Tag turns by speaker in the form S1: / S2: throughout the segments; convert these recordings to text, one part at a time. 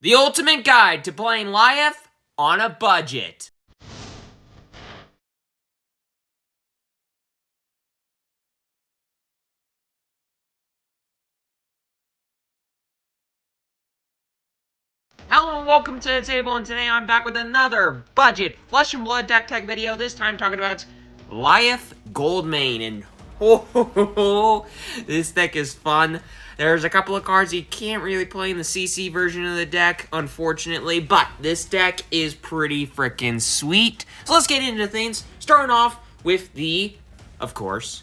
S1: The ultimate guide to playing Lyath on a budget. Hello and welcome to the table, and today I'm back with another budget Flesh and Blood deck tech video, this time talking about Lyath Goldmane, and this deck is fun. There's a couple of cards you can't really play in the CC version of the deck, unfortunately, but this deck is pretty freaking sweet. So let's get into things, starting off with the, of course,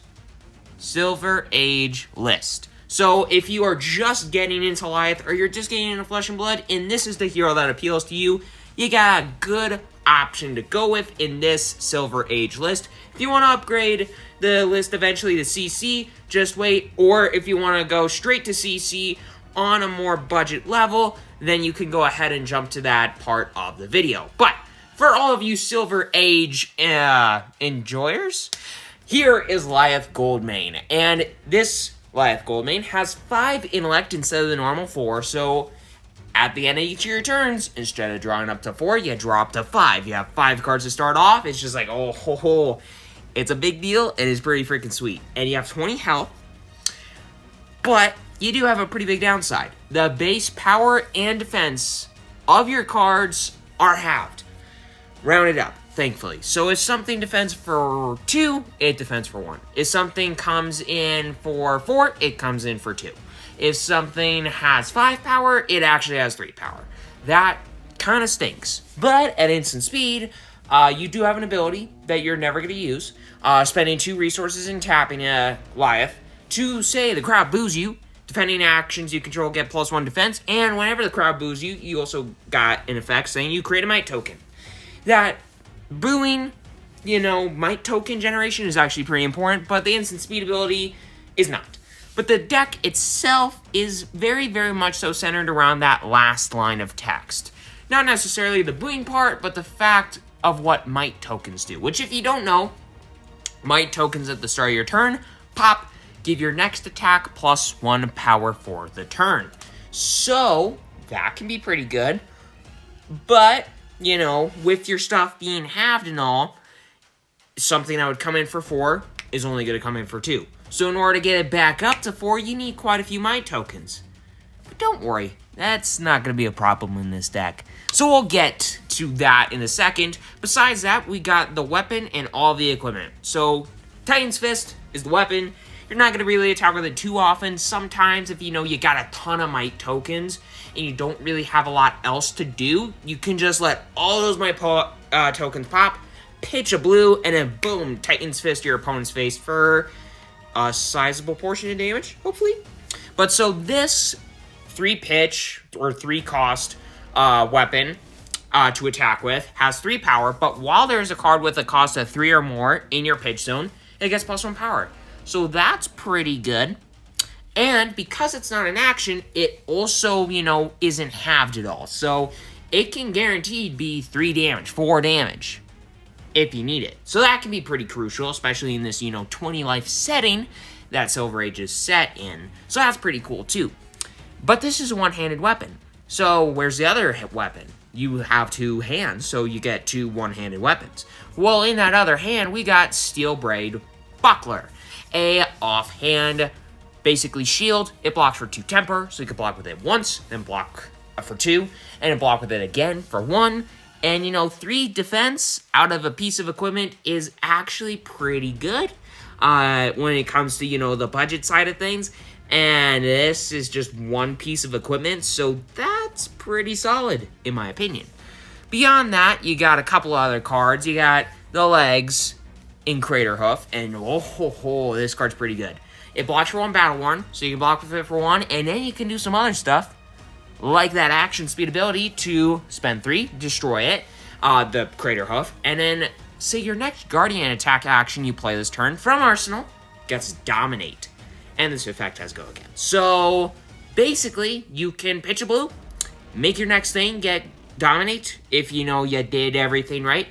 S1: Silver Age list. So if you are just getting into Lyath, or you're just getting into Flesh and Blood, and this is the hero that appeals to you, you got a good option to go with in this Silver Age list. If you want to upgrade the list eventually to CC, just wait. Or if you want to go straight to CC on a more budget level, then you can go ahead and jump to that part of the video. But for all of you Silver Age enjoyers, here is Lyath Goldmane, and this Lyath Goldmane has 5 intellect instead of the normal 4, so at the end of each of your turns, instead of drawing up to 4, you draw up to 5. You have 5 cards to start off. It's just like, oh ho ho. It's a big deal. It is pretty freaking sweet. And you have 20 health, but you do have a pretty big downside. The base power and defense of your cards are halved. Rounded up, thankfully. So if something defends for 2, it defends for 1. If something comes in for 4, it comes in for 2. If something has 5 power, it actually has 3 power. That kind of stinks. But at instant speed, you do have an ability that you're never going to use. Spending 2 resources and tapping a Lyath to say the crowd boos you. Defending actions you control get +1 defense. And whenever the crowd boos you, you also got an effect saying you create a might token. That booing, might token generation is actually pretty important, but the instant speed ability is not. But the deck itself is very, very much so centered around that last line of text. Not necessarily the booing part, but the fact of what might tokens do. Which, if you don't know, might tokens at the start of your turn, pop, give your next attack +1 power for the turn. So, that can be pretty good. But, with your stuff being halved and all, something that would come in for 4 is only going to come in for 2. So in order to get it back up to 4, you need quite a few might tokens. But don't worry, that's not going to be a problem in this deck. So we'll get to that in a second. Besides that, we got the weapon and all the equipment. So Titan's Fist is the weapon. You're not going to really attack with it too often. Sometimes if you got a ton of might tokens and you don't really have a lot else to do, you can just let all those might tokens pop, pitch a blue, and then boom, Titan's Fist to your opponent's face for a sizable portion of damage, hopefully. But so this 3 pitch or 3 cost weapon to attack with has 3 power, but while there's a card with a cost of 3 or more in your pitch zone, it gets +1 power. So that's pretty good. And because it's not an action, it also, isn't halved at all. So it can guaranteed be 3 damage, 4 damage, if you need it. So that can be pretty crucial, especially in this, 20 life setting that Silver Age is set in. So that's pretty cool, too. But this is a one-handed weapon. So where's the other weapon? You have 2 hands, so you get 2 one-handed weapons. Well, in that other hand, we got Steel Braid Buckler. A offhand, basically shield. It blocks for 2 temper, so you can block with it once, then block for 2, and then block with it again for 1. And, 3 defense out of a piece of equipment is actually pretty good when it comes to, the budget side of things. And this is just 1 piece of equipment, so that's pretty solid, in my opinion. Beyond that, you got a couple other cards. You got the legs in Crater Hoof, and this card's pretty good. It blocks for 1 battle worn, so you can block with it for 1, and then you can do some other stuff, like that action speed ability to spend 3, destroy it, the Crater Hoof, and then say your next Guardian attack action you play this turn from Arsenal gets Dominate, and this effect has Go Again. So basically, you can pitch a blue, make your next thing get Dominate if you did everything right,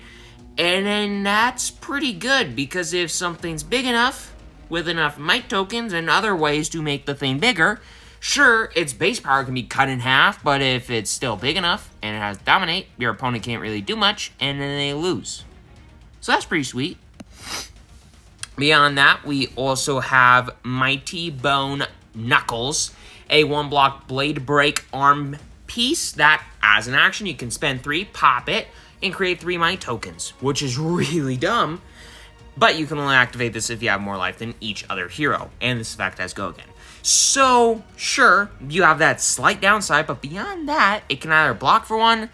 S1: and then that's pretty good, because if something's big enough with enough might tokens and other ways to make the thing bigger, Sure, its base power can be cut in half, but if it's still big enough and it has Dominate, your opponent can't really do much, and then they lose. So that's pretty sweet. Beyond that, we also have Mighty Bone Knuckles, a 1-block Blade Break arm piece that, as an action, you can spend 3, pop it, and create 3 Might tokens, which is really dumb, but you can only activate this if you have more life than each other hero, and this effect has Go Again. So, sure, you have that slight downside, but beyond that, it can either block for 1,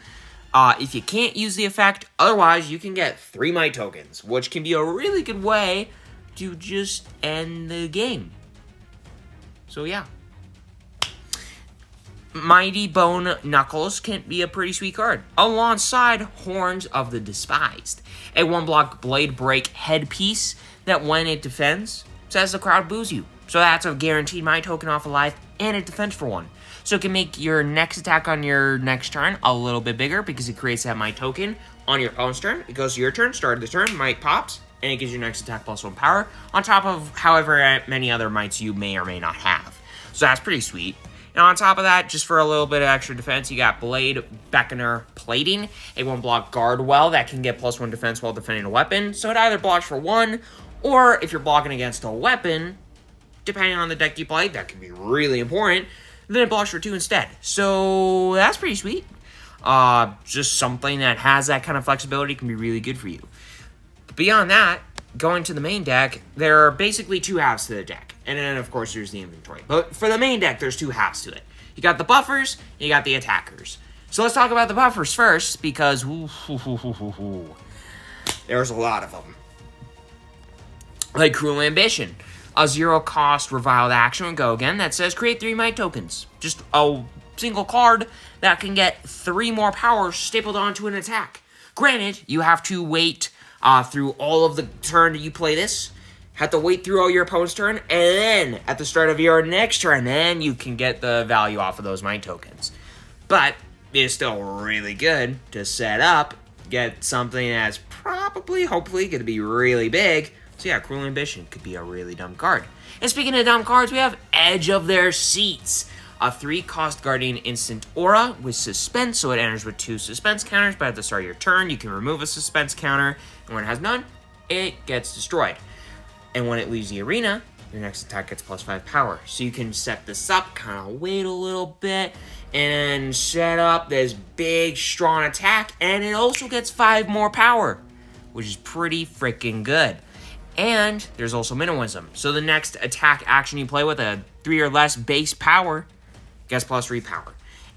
S1: if you can't use the effect, otherwise you can get 3 Might tokens, which can be a really good way to just end the game. So yeah. Mighty Bone Knuckles can be a pretty sweet card, alongside Horns of the Despised, a 1-block Blade Break headpiece that when it defends, says the crowd boos you. So that's a guaranteed Might token off of life, and it defends for 1. So it can make your next attack on your next turn a little bit bigger because it creates that Might token on your opponent's turn. It goes to your turn, start of the turn, Might pops, and it gives your next attack +1 power, on top of however many other Mights you may or may not have. So that's pretty sweet. And on top of that, just for a little bit of extra defense, you got Blade Beckoner Plating, a 1-block guard well that can get +1 defense while defending a weapon. So it either blocks for 1, or if you're blocking against a weapon, depending on the deck you play, that can be really important, then it blocks for 2 instead. So that's pretty sweet. Just something that has that kind of flexibility can be really good for you. But beyond that, going to the main deck, there are basically 2 halves to the deck. And then, of course, there's the inventory. But for the main deck, there's 2 halves to it. You got the buffers, and you got the attackers. So let's talk about the buffers first, because there's a lot of them. Like Cruel Ambition, a 0-cost reviled action with Go Again that says create 3 Might tokens. Just a single card that can get 3 more powers stapled onto an attack. Granted, you have to wait through all of the turn that you play this, have to wait through all your opponent's turn, and then at the start of your next turn, then you can get the value off of those Might tokens. But it's still really good to set up, get something that's probably, hopefully, going to be really big. So yeah, Cruel Ambition could be a really dumb card. And speaking of dumb cards, we have Edge of Their Seats, a 3-cost Guardian instant aura with suspense, so it enters with 2 suspense counters, but at the start of your turn, you can remove a suspense counter, and when it has none, it gets destroyed. And when it leaves the arena, your next attack gets +5 power. So you can set this up, kind of wait a little bit, and set up this big, strong attack, and it also gets 5 more power, which is pretty freaking good. And there's also Minnowism. So the next attack action you play with a 3 or less base power gets +3 power.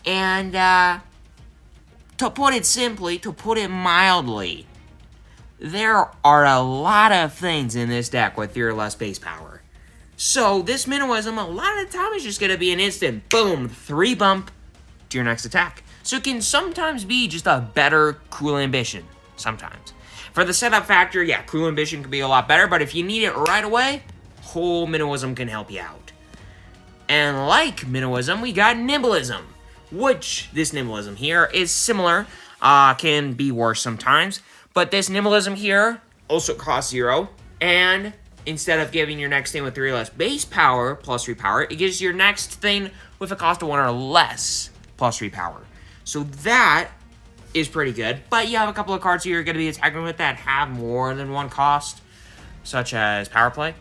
S1: And to put it simply, to put it mildly, there are a lot of things in this deck with 3 or less base power. So this Minnowism, a lot of the time, is just going to be an instant, boom, 3 bump to your next attack. So it can sometimes be just a better Cruel Ambition. Sometimes. For the setup factor, yeah, Cruel Ambition can be a lot better, but if you need it right away, whole Minnowism can help you out. And like Minnowism, we got Nimblism, which this Nimblism here is similar, can be worse sometimes, but this Nimblism here also costs 0, and instead of giving your next thing with 3 or less base power, +3 power, it gives your next thing with a cost of 1 or less, +3 power. So that is pretty good, but you have a couple of cards you're going to be attacking with that have more than 1 cost, such as Power Play,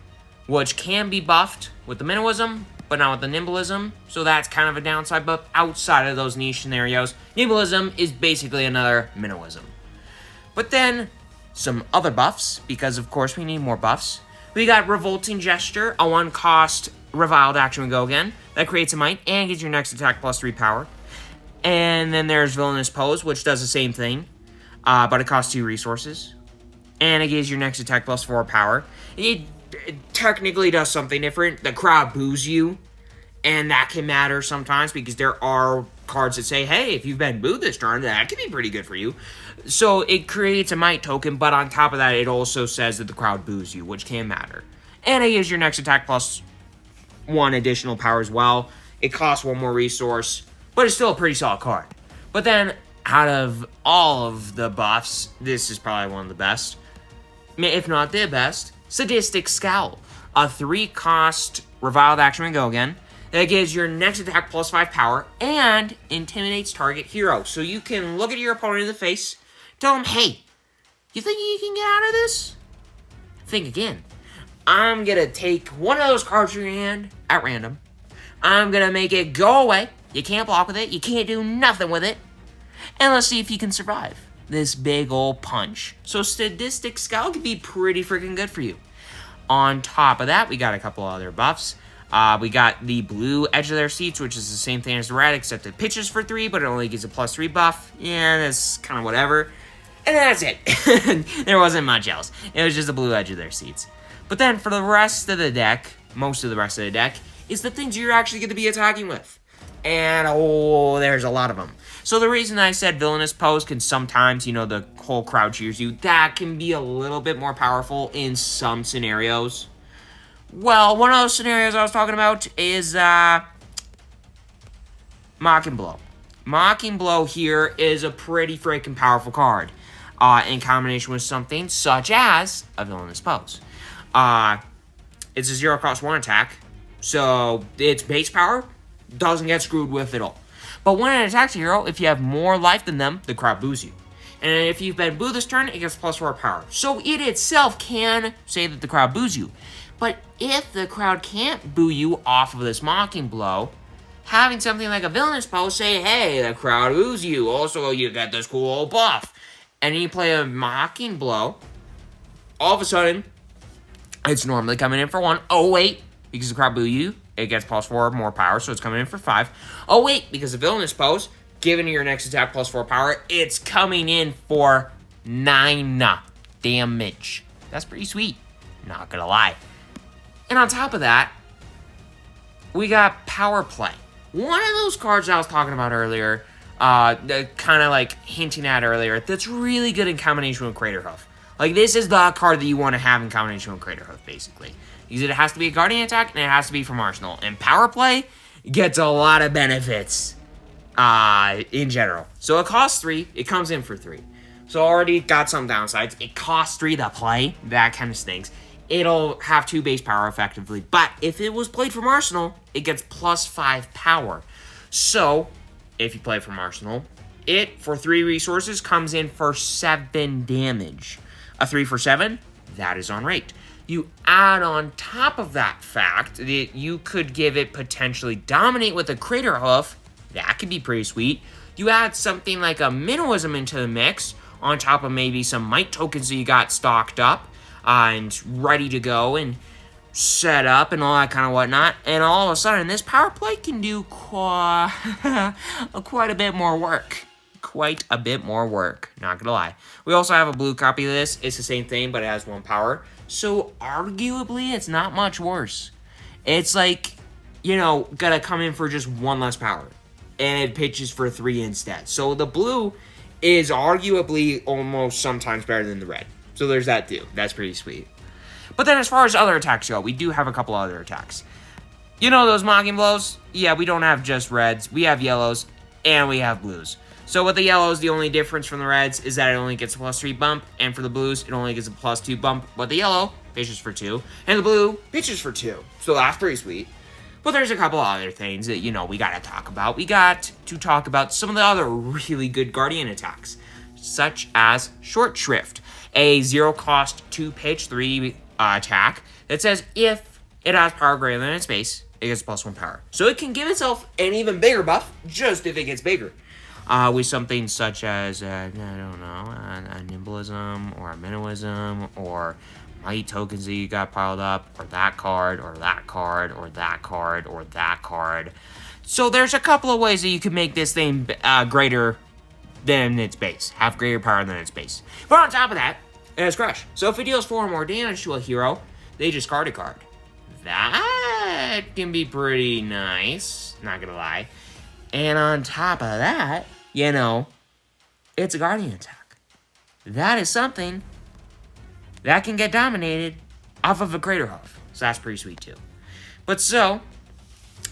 S1: which can be buffed with the Minnowism, but not with the Nimblism, so that's kind of a downside, but outside of those niche scenarios, Nimblism is basically another Minnowism. But then, some other buffs, because of course we need more buffs. We got Revolting Gesture, a 1-cost reviled action with Go Again, that creates a Might and gives your next attack +3 power. And then there's Villainous Pose, which does the same thing, but it costs 2 resources. And it gives your next attack +4 power. It technically does something different. The crowd boos you, and that can matter sometimes because there are cards that say, hey, if you've been booed this turn, that could be pretty good for you. So it creates a Might token, but on top of that, it also says that the crowd boos you, which can matter. And it gives your next attack +1 additional power as well. It costs 1 more resource, but it's still a pretty solid card. But then, out of all of the buffs, this is probably one of the best, if not the best. Sadistic Scowl, a 3-cost reviled action with Go Again that gives your next attack plus 5 power and intimidates target hero. So you can look at your opponent in the face, tell him, hey, you think you can get out of this? Think again. I'm going to take one of those cards from your hand at random. I'm going to make it go away. You can't block with it. You can't do nothing with it. And let's see if you can survive this big old punch. So Sadistic Scowl could be pretty freaking good for you. On top of that, we got a couple other buffs. We got the blue edge of their seats, which is the same thing as the red, except it pitches for 3, but it only gives a plus 3 buff. Yeah, that's kind of whatever. And that's it. There wasn't much else. It was just the blue edge of their seats. But then for the rest of the deck, most of the rest of the deck, is the things you're actually going to be attacking with. And, oh, there's a lot of them. So the reason I said Villainous Pose can sometimes, the whole crowd cheers you, that can be a little bit more powerful in some scenarios. Well, one of those scenarios I was talking about is Mocking Blow. Mocking Blow here is a pretty freaking powerful card in combination with something such as a Villainous Pose. It's a 0-cost 1 attack, so its base power doesn't get screwed with at all. But when it attacks a hero, if you have more life than them, the crowd boos you. And if you've been booed this turn, it gets plus 4 power. So it itself can say that the crowd boos you. But if the crowd can't boo you off of this Mocking Blow, having something like a Villainous Pose say, hey, the crowd boos you. Also, you get this cool old buff. And you play a Mocking Blow, all of a sudden, it's normally coming in for 1. Oh, wait, because the crowd boo you, it gets plus 4 more power, so it's coming in for 5. Oh, wait, because the Villainous Pose, given your next attack plus 4 power, it's coming in for 9 damage. That's pretty sweet, not gonna lie. And on top of that, we got Power Play. One of those cards I was talking about earlier, kind of like hinting at earlier, that's really good in combination with Craterhoof. Like, this is the card that you want to have in combination with Craterhoof, basically. Because it has to be a Guardian attack, and it has to be from Arsenal. And Power Play gets a lot of benefits in general. So it costs 3, it comes in for 3. So already got some downsides. It costs 3 to play, that kind of stinks. It'll have 2 base power effectively. But if it was played from Arsenal, it gets plus 5 power. So, if you play from Arsenal, it, for 3 resources, comes in for 7 damage. A 3 for 7, that is on rate. You add on top of that fact that you could give it potentially Dominate with a Craterhoof. That could be pretty sweet. You add something like a Minnowism into the mix, on top of maybe some Might tokens that you got stocked up and ready to go and set up and all that kind of whatnot. And all of a sudden, this Power Play can do quite a bit more work. Quite a bit more work, not gonna lie. We also have a blue copy of this. It's the same thing, but it has 1 power. So, arguably, it's not much worse. It's like, gonna come in for just 1 less power. And it pitches for 3 instead. So, the blue is arguably almost sometimes better than the red. So, there's that too. That's pretty sweet. But then as far as other attacks go, we do have a couple other attacks. Those Mocking Blows? Yeah, we don't have just reds. We have yellows, and we have blues. So with the yellows, the only difference from the reds is that it only gets a plus 3 bump, and for the blues, it only gets a plus 2 bump, but the yellow pitches for 2, and the blue pitches for 2. So that's pretty sweet. But there's a couple other things that, we gotta talk about. We got to talk about some of the other really good Guardian attacks, such as Short Shrift, a 0-cost 2-pitch 3 attack that says if it has power greater than its base, it gets plus 1 power. So it can give itself an even bigger buff, just if it gets bigger. With something such as, a Nimblism, or a Minnowism, or Might tokens that you got piled up, or that card, or that card, or that card, or that card. So there's a couple of ways that you can make this thing greater than its base, have greater power than its base. But on top of that, it has Crush. So if it deals 4 or more damage to a hero, they discard a card. That can be pretty nice, not gonna lie. And on top of that, it's a Guardian attack. That is something that can get dominated off of a Craterhoof. So that's pretty sweet too. But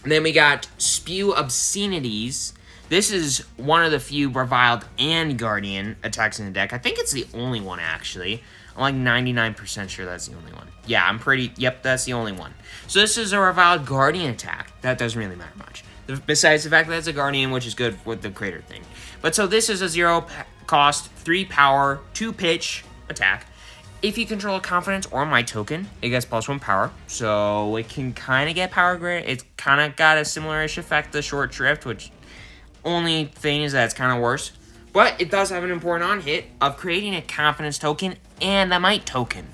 S1: then we got Spew Obscenities This is one of the few Reviled and Guardian attacks in the deck. I think it's the only one, actually. I'm like 99% sure that's the only one. Yeah, yep, that's the only one. So this is a Reviled Guardian attack. That doesn't really matter much. Besides the fact that it's a Guardian, which is good with the Crater thing. But so this is a 0 cost, 3 power, 2 pitch attack. If you control a Confidence or Might token, it gets +1 power. So it can kind of get power grid. It's kind of got a similar-ish effect to Short Shrift, which only thing is that it's kind of worse. But it does have an important on-hit of creating a Confidence token and a Might token.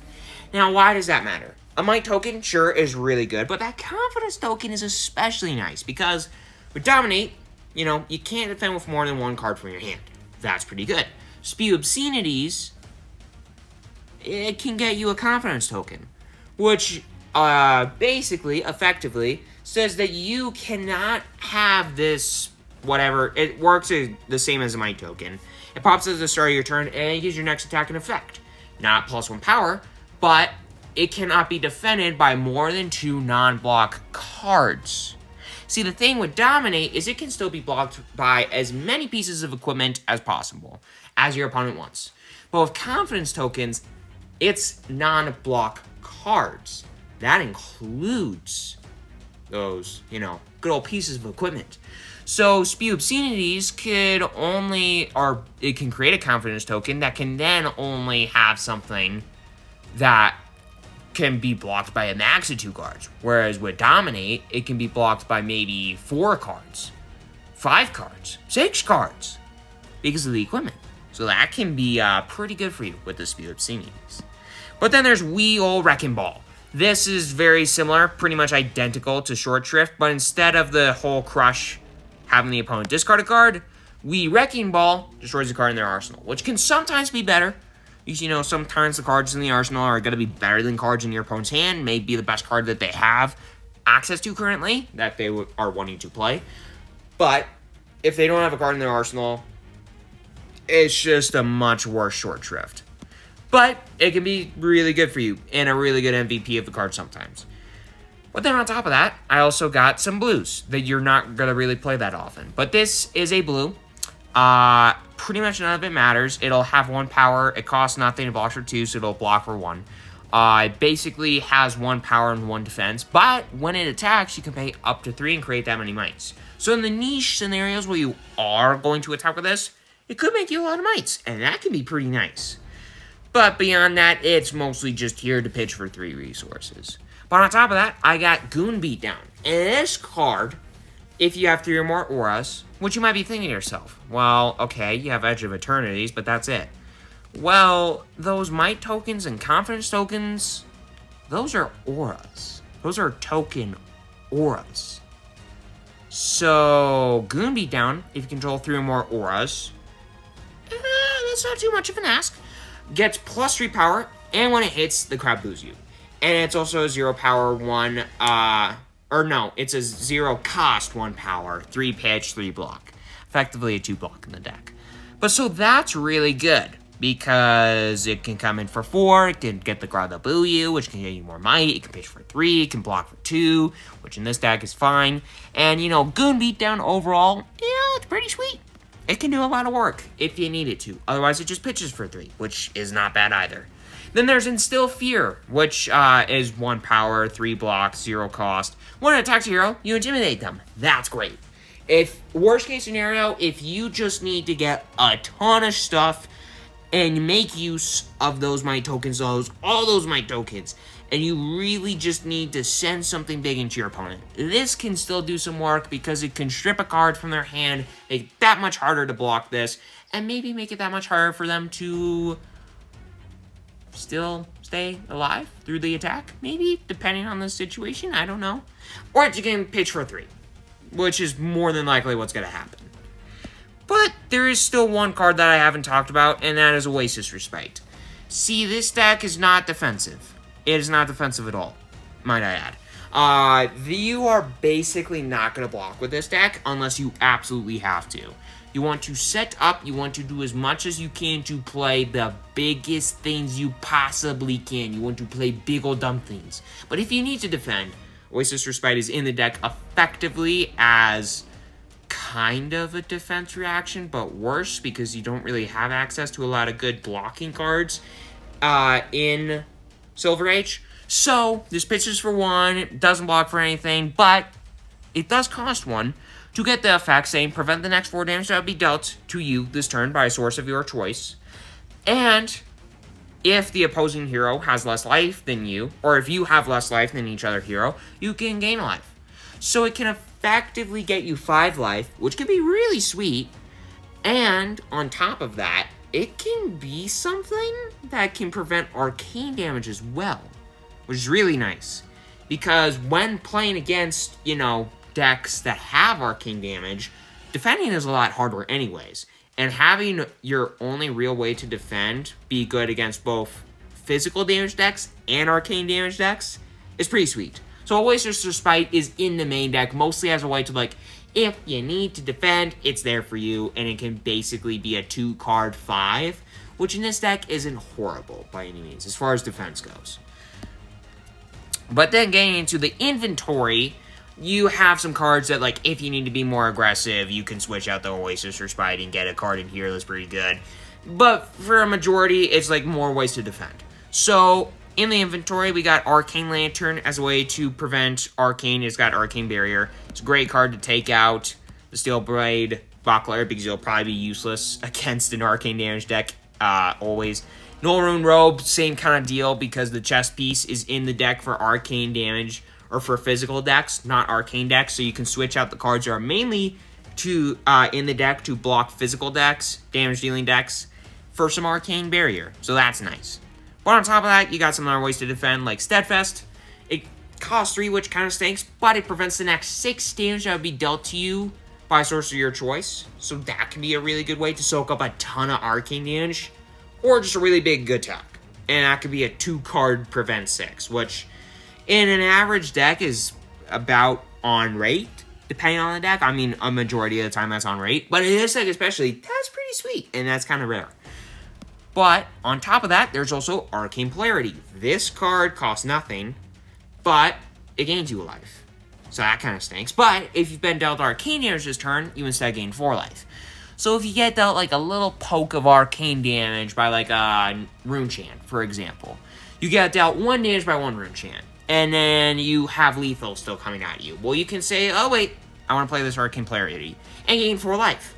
S1: Now, why does that matter? A Might token, sure, is really good, but that Confidence token is especially nice because with Dominate, you can't defend with more than 1 card from your hand. That's pretty good. Spew Obscenities, it can get you a Confidence token, which basically, effectively, says that you cannot have this, whatever, it works the same as a Might token. It pops at the start of your turn, and it gives your next attack an effect. Not +1 power, but it cannot be defended by more than 2 non-block cards. See, the thing with Dominate is it can still be blocked by as many pieces of equipment as possible, as your opponent wants. But with Confidence tokens, it's non-block cards. That includes those, good old pieces of equipment. So Spew Obscenities it can create a Confidence token that can then only have something that can be blocked by a max of 2 cards. Whereas with Dominate, it can be blocked by maybe 4 cards, 5 cards, 6 cards, because of the equipment. So that can be pretty good for you with the Spew Obscenities. But then there's Wee Ol' Wrecking Ball. This is very similar, pretty much identical to Short Shrift, but instead of the whole crush having the opponent discard a card, Wee Wrecking Ball destroys a card in their arsenal, which can sometimes be better. Sometimes the cards in the arsenal are going to be better than cards in your opponent's hand, may be the best card that they have access to currently, that they are wanting to play. But if they don't have a card in their arsenal, it's just a much worse Short Shrift. But it can be really good for you, and a really good MVP of the card sometimes. But then on top of that, I also got some blues that you're not going to really play that often. But this is a blue. Pretty much none of it matters. It'll have 1 power. It costs nothing. It blocks for 2, so it'll block for 1. It basically has 1 power and 1 defense. But when it attacks, you can pay up to 3 and create that many mites. So in the niche scenarios where you are going to attack with this, it could make you a lot of mites. And that can be pretty nice. But beyond that, it's mostly just here to pitch for 3 resources. But on top of that, I got Goon Beatdown. And this card, if you have 3 or more auras, which you might be thinking to yourself, well, okay, you have Edge of Eternities, but that's it. Well, those Might tokens and Confidence tokens, those are auras. Those are token auras. So, Goon Beatdown, if you control 3 or more auras, that's not too much of an ask. Gets +3 power, and when it hits, the crowd boos you. And it's also a 0 power, 1, it's a 0 cost, 1 power, 3 pitch, 3 block. Effectively a 2 block in the deck. But so that's really good, because it can come in for 4, it can get the crowd to boo you, which can get you more might, it can pitch for 3, it can block for 2, which in this deck is fine. And, Goon Beatdown overall, yeah, it's pretty sweet. It can do a lot of work if you need it to. Otherwise, it just pitches for 3, which is not bad either. Then there's Instill Fear, which is 1 power, 3 blocks, 0 cost. When it attacks a hero, you intimidate them. That's great. If worst case scenario, if you just need to get a ton of stuff and make use of those Might tokens, all those Might tokens, and you really just need to send something big into your opponent, this can still do some work because it can strip a card from their hand, make it that much harder to block this, and maybe make it that much harder for them to still stay alive through the attack, maybe, depending on the situation, I don't know. Or you can pitch for 3, which is more than likely what's going to happen. But there is still one card that I haven't talked about, and that is Oasis Respite. See, this deck is not defensive. It is not defensive at all, might I add. You are basically not going to block with this deck unless you absolutely have to. You want to set up, you want to do as much as you can to play the biggest things you possibly can. You want to play big old dumb things. But if you need to defend, Oasis Respite is in the deck effectively as kind of a defense reaction, but worse because you don't really have access to a lot of good blocking cards in Silver Age. So, this pitches for 1, it doesn't block for anything, but it does cost 1 to get the effect saying prevent the next 4 damage that would be dealt to you this turn by a source of your choice. And if the opposing hero has less life than you, or if you have less life than each other hero, you can gain a life. So it can effectively get you 5 life, which can be really sweet. And on top of that, it can be something that can prevent arcane damage as well, which is really nice. Because when playing against, decks that have arcane damage, defending is a lot harder anyways. And having your only real way to defend be good against both physical damage decks and arcane damage decks is pretty sweet. So Oasis Respite is in the main deck, mostly as a way to, if you need to defend, it's there for you, and it can basically be a 2-card 5, which in this deck isn't horrible by any means, as far as defense goes. But then getting into the inventory, you have some cards that, if you need to be more aggressive, you can switch out the Oasis Respite and get a card in here that's pretty good. But for a majority, it's, more ways to defend. So, in the inventory, we got Arcane Lantern as a way to prevent Arcane. It's got Arcane Barrier. It's a great card to take out the Steel Blade Buckler because it'll probably be useless against an Arcane damage deck, always. Null Rune Robe, same kind of deal because the chest piece is in the deck for Arcane damage, or for physical decks, not Arcane decks, so you can switch out the cards that are mainly in the deck to block physical decks, damage-dealing decks, for some Arcane Barrier, so that's nice. But on top of that, you got some other ways to defend, like Steadfast. It costs 3, which kind of stinks, but it prevents the next 6 damage that would be dealt to you by a source of your choice. So that can be a really good way to soak up a ton of Arcane damage, or just a really big attack. And that could be a 2-card prevent 6, which in an average deck is about on rate, depending on the deck. I mean, a majority of the time that's on rate, but in this deck especially, that's pretty sweet, and that's kind of rare. But on top of that, there's also Arcane Polarity. This card costs nothing, but it gains you a life. So that kind of stinks. But if you've been dealt Arcane damage this turn, you instead gain 4 life. So if you get dealt a little poke of Arcane damage by a Rune Chant, for example, you get dealt 1 damage by 1 Rune Chant, and then you have Lethal still coming at you. Well, you can say, oh wait, I want to play this Arcane Polarity, and gain 4 life.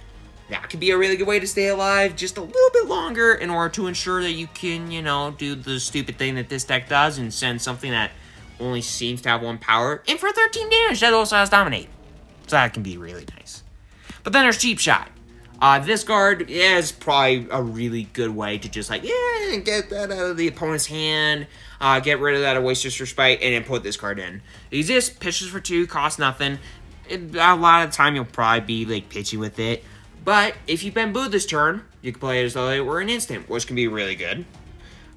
S1: That could be a really good way to stay alive just a little bit longer in order to ensure that you can, do the stupid thing that this deck does and send something that only seems to have 1 power in for 13 damage that also has Dominate. So that can be really nice. But then there's Cheap Shot. This card is probably a really good way to just get that out of the opponent's hand, get rid of that Oasis Respite, and then put this card in. This pitches for 2, costs nothing. A lot of the time you'll probably be pitching with it. But if you've been booed this turn, you can play it as though it were an instant, which can be really good.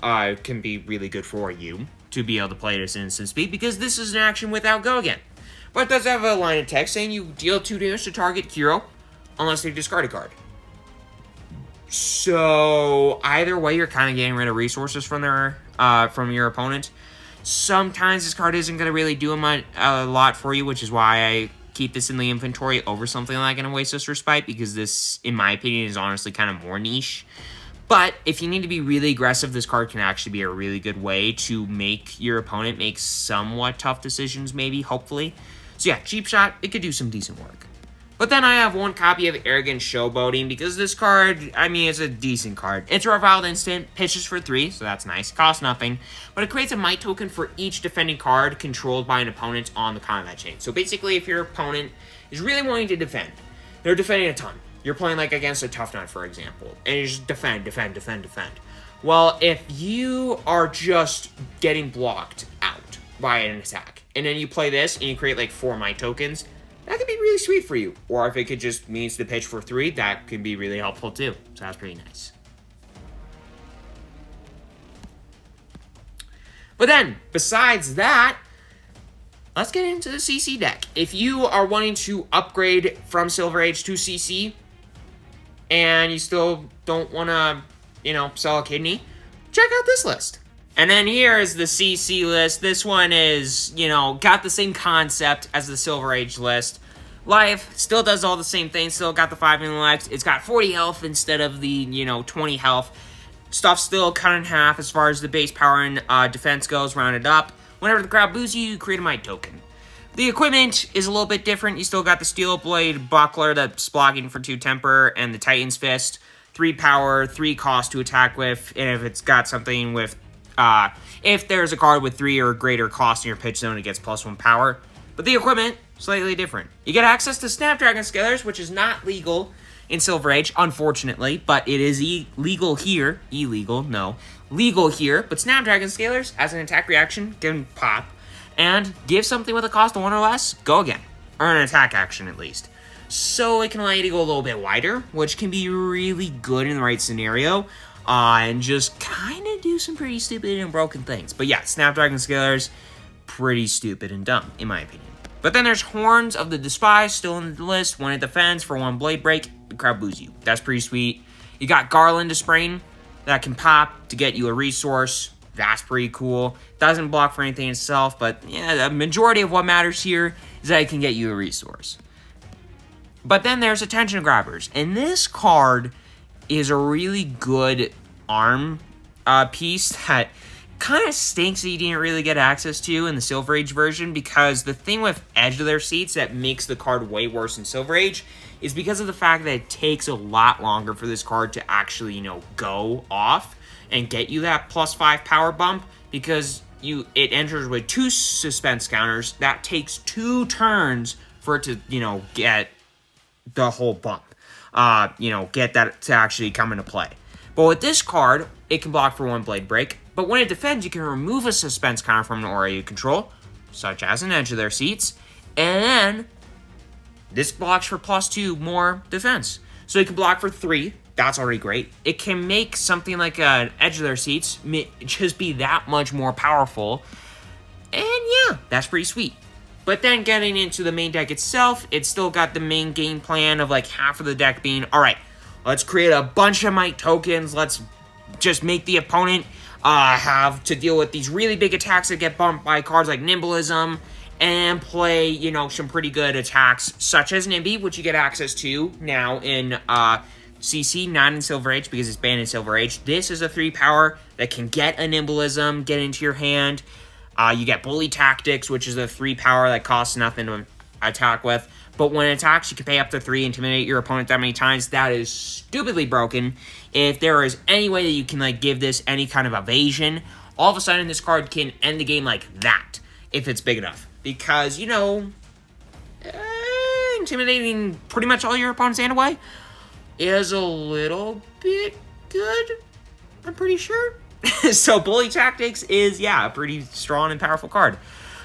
S1: It can be really good for you to be able to play this in instant speed because this is an action without go again. But it does have a line of text saying you deal 2 damage to target hero unless they discard a card. So either way, you're kind of getting rid of resources from your opponent. Sometimes this card isn't going to really do a lot for you, which is why I keep this in the inventory over something like an Oasis Respite, because this, in my opinion, is honestly kind of more niche. But if you need to be really aggressive, this card can actually be a really good way to make your opponent make somewhat tough decisions, maybe, hopefully. So yeah, Cheap Shot, it could do some decent work. But then I have 1 copy of Arrogant Showboating, because this card, it's a decent card. It's a reviled instant, pitches for 3, so that's nice, costs nothing, but it creates a might token for each defending card controlled by an opponent on the combat chain. So basically, if your opponent is really wanting to defend, they're defending a ton. You're playing against a Tough Nut, for example, and you just defend. Well, if you are just getting blocked out by an attack, and then you play this and you create 4 might tokens, that could be really sweet for you. Or if it could just means to pitch for 3, that could be really helpful too. So that's pretty nice. But then, besides that, let's get into the CC deck. If you are wanting to upgrade from Silver Age to CC, and you still don't want to, sell a kidney, check out this list. And then here is the CC list. This one is, got the same concept as the Silver Age list, Lyath still does all the same things, still got the 5 in the legs. It's got 40 health instead of the, 20 health. Stuff still cut in half as far as the base power and defense goes, rounded up. Whenever the crowd boos you, you create a might token. The equipment is a little bit different. You still got the Steel Blade Buckler that's blocking for 2 temper, and the Titan's Fist. 3 power, 3 cost to attack with, and if it's got something with, if there's a card with 3 or greater cost in your pitch zone, it gets +1 power. But the equipment, slightly different. You get access to Snapdragon Scalers, which is not legal in Silver Age, unfortunately, but it is legal here. Legal here, but Snapdragon Scalers, as an attack reaction, can pop, and give something with a cost of 1 or less, go again. Or an attack action, at least. So it can allow you to go a little bit wider, which can be really good in the right scenario, and just kind of do some pretty stupid and broken things. But yeah, Snapdragon Scalers, pretty stupid and dumb, in my opinion. But then there's Horns of the Despised, still in the list. 1 it defends for 1 blade break, the crowd boos you. That's pretty sweet. You got Garland to Sprain, that can pop to get you a resource. That's pretty cool. Doesn't block for anything itself, but yeah, the majority of what matters here is that it can get you a resource. But then there's Attention Grabbers, and this card is a really good arm piece that kind of stinks that you didn't really get access to in the Silver Age version, because the thing with Edge of their Seats that makes the card way worse in Silver Age is because of the fact that it takes a lot longer for this card to actually, go off and get you that +5 power bump, because it enters with 2 suspense counters. That takes 2 turns for it to, get the whole bump. Get that to actually come into play. But with this card, it can block for 1 blade break, but when it defends, you can remove a suspense counter from an aura you control, such as an Edge of their Seats, and then this blocks for +2 more defense. So it can block for 3, that's already great. It can make something like an Edge of their Seats just be that much more powerful, and yeah, that's pretty sweet. But then getting into the main deck itself, it's still got the main game plan of like half of the deck being, alright, let's create a bunch of might tokens, let's just make the opponent have to deal with these really big attacks that get bumped by cards like Nimblism, and play, some pretty good attacks such as Nimby, which you get access to now in CC, not in Silver Age because it's banned in Silver Age. This is a 3 power that can get a Nimblism, get into your hand. You get Bully Tactics, which is a 3 power that costs nothing to attack with. But when it attacks, you can pay up to 3, intimidate your opponent that many times. That is stupidly broken. If there is any way that you can give this any kind of evasion, all of a sudden this card can end the game like that, if it's big enough. Because, intimidating pretty much all your opponent's hand away is a little bit good, I'm pretty sure. So Bully Tactics is, a pretty strong and powerful card.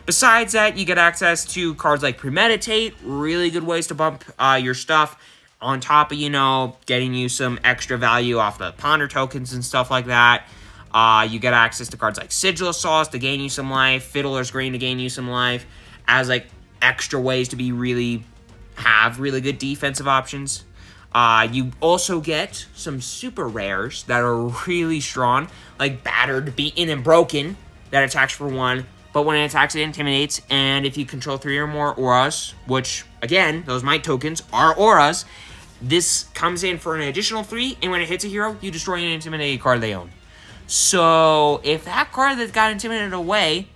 S1: Besides that, you get access to cards like Premeditate, really good ways to bump your stuff, on top of, getting you some extra value off the Ponder tokens and stuff like that. You get access to cards like Sigil of Solace to gain you some life, Fiddler's Grain to gain you some life, as extra ways to have really good defensive options. You also get some super rares that are really strong, like Battered, Beaten, and Broken, that attacks for 1, but when it attacks it intimidates, and if you control 3 or more auras, which, again, those might tokens are auras, this comes in for an additional 3, and when it hits a hero, you destroy an intimidated card they own. So, if that card that got intimidated away,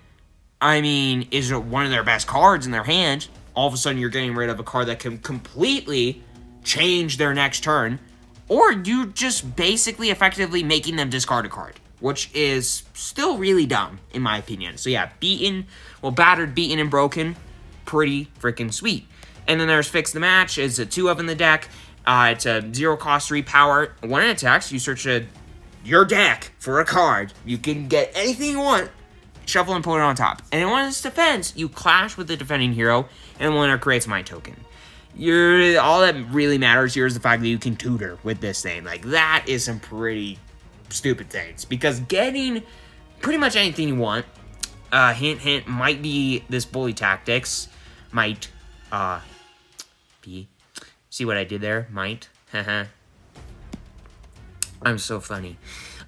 S1: is one of their best cards in their hand, all of a sudden you're getting rid of a card that can completely change their next turn, or you just basically effectively making them discard a card, which is still really dumb, in my opinion. So yeah, Battered, Beaten, and Broken, pretty freaking sweet. And then there's Fix the Match, it's a 2 of in the deck, it's a 0 cost 3 power. When it attacks, you search your deck for a card. You can get anything you want, shuffle and put it on top. And then when it's defense, you clash with the defending hero, and the winner creates my token. All that really matters here is the fact that you can tutor with this thing. That is some pretty stupid things, because getting pretty much anything you want, hint, might be this Bully Tactics, might be, see what I did there? Might, I'm so funny.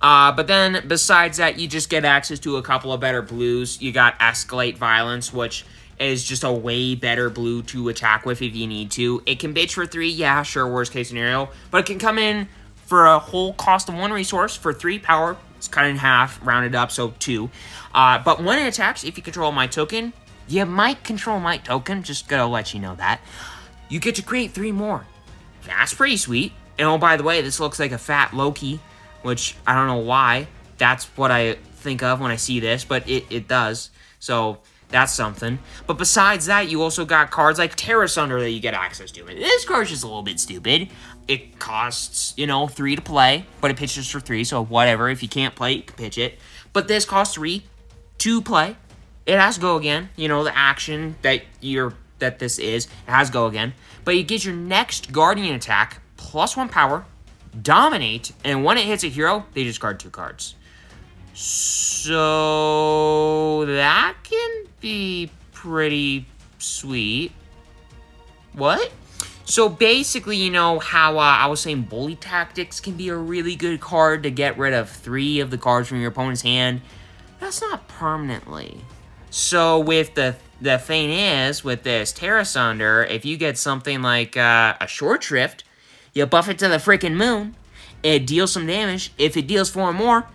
S1: But then, besides that, you just get access to a couple of better blues. You got Escalate Violence, which is just a way better blue to attack with if you need to. It can bitch for 3, yeah, sure, worst case scenario. But it can come in for a whole cost of 1 resource for 3 power. It's cut in half, rounded up, so 2. But when it attacks, if you control my token, you might control my token, just gotta let you know that. You get to create 3 more. That's pretty sweet. And oh, by the way, this looks like a fat Loki, which I don't know why. That's what I think of when I see this, but it does. So that's something. But besides that, you also got cards like Terra Sunder that you get access to. And this card's just a little bit stupid. It costs, 3 to play, but it pitches for 3, so whatever. If you can't play, you can pitch it. But this costs 3 to play. It has go again. The action that this is, it has go again. But you get your next Guardian attack, plus 1 power, dominate, and when it hits a hero, they discard 2 cards. So that can be pretty sweet. What? So basically, how I was saying Bully Tactics can be a really good card to get rid of 3 of the cards from your opponent's hand. That's not permanently. So with the thing is, with this Terra Sunder, if you get something like a Short Shrift, you buff it to the freaking moon, it deals some damage. If it deals 4 or more,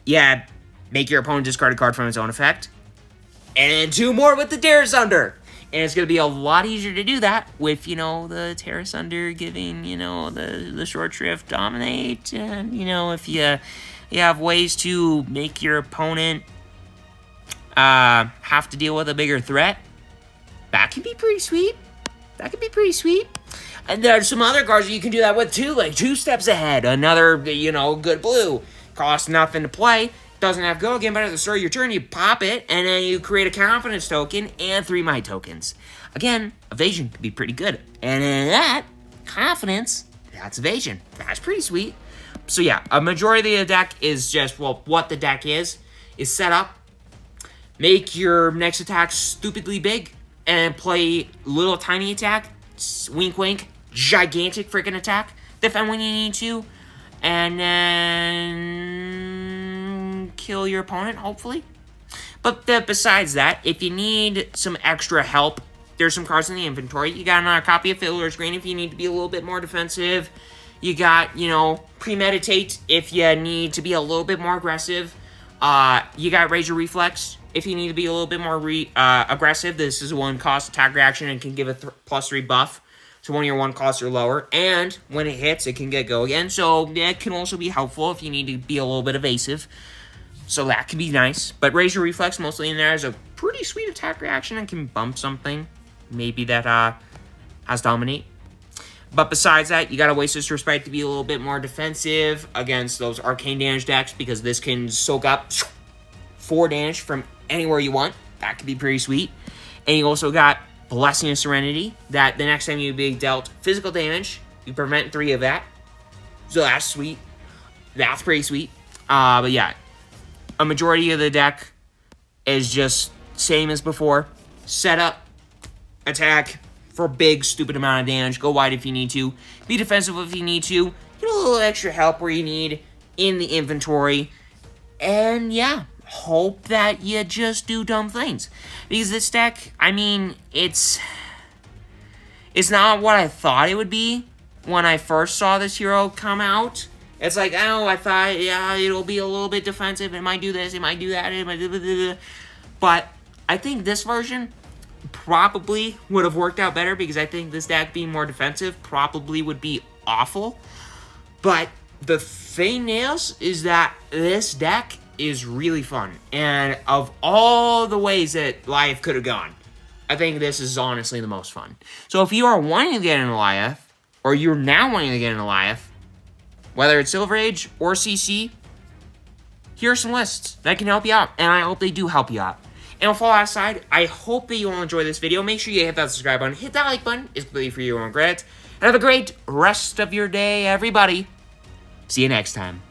S1: yeah, make your opponent discard a card from its own effect. And then 2 more with the Terra Sunder. And it's going to be a lot easier to do that with, the Terra Sunder giving, the Short Shrift dominate. And, if you have ways to make your opponent have to deal with a bigger threat, that can be pretty sweet. And there's some other cards that you can do that with too, like 2 Steps Ahead. Another, good blue. Costs nothing to play. Doesn't have go again, but at the start of your turn, you pop it, and then you create a confidence token and 3 might tokens. Again, evasion could be pretty good. And in that, confidence, that's evasion. That's pretty sweet. So yeah, a majority of the deck is just, what the deck is set up. Make your next attack stupidly big, and play little tiny attack, wink wink, gigantic freaking attack, defend when you need to, and then kill your opponent, hopefully. But besides that, if you need some extra help, there's some cards in the inventory. You got another copy of Fiddler's Green if you need to be a little bit more defensive. You got, Premeditate if you need to be a little bit more aggressive. You got Razor Reflex if you need to be a little bit more aggressive. This is a 1-cost attack reaction and can give a +3 buff. So when your 1 costs are lower, and when it hits, it can get go again. So that can also be helpful if you need to be a little bit evasive. So that can be nice. But Razor Reflex mostly in there is a pretty sweet attack reaction and can bump something. Maybe that has Dominate. But besides that, you gotta waste this Respite to be a little bit more defensive against those arcane damage decks, because this can soak up 4 damage from anywhere you want. That could be pretty sweet. And you also got Blessing of Serenity, that the next time you be dealt physical damage, you prevent 3 of that. So that's sweet. That's pretty sweet. But yeah, a majority of the deck is just same as before. Set up, attack for a big, stupid amount of damage. Go wide if you need to. Be defensive if you need to. Get a little extra help where you need in the inventory. And yeah, hope that you just do dumb things. Because this deck, it's not what I thought it would be when I first saw this hero come out. It's like, I thought, yeah, it'll be a little bit defensive. It might do this, it might do that, it might do. But I think this version probably would have worked out better, because I think this deck being more defensive probably would be awful. But the thing is that this deck is really fun. And of all the ways that Lyath could have gone, I think this is honestly the most fun. So if you are wanting to get into Lyath, or you're now wanting to get into Lyath, whether it's Silver Age or CC, here are some lists that can help you out. And I hope they do help you out. And with all that aside, I hope that you all enjoy this video. Make sure you hit that subscribe button. Hit that like button. It's completely for your own credit. And have a great rest of your day, everybody. See you next time.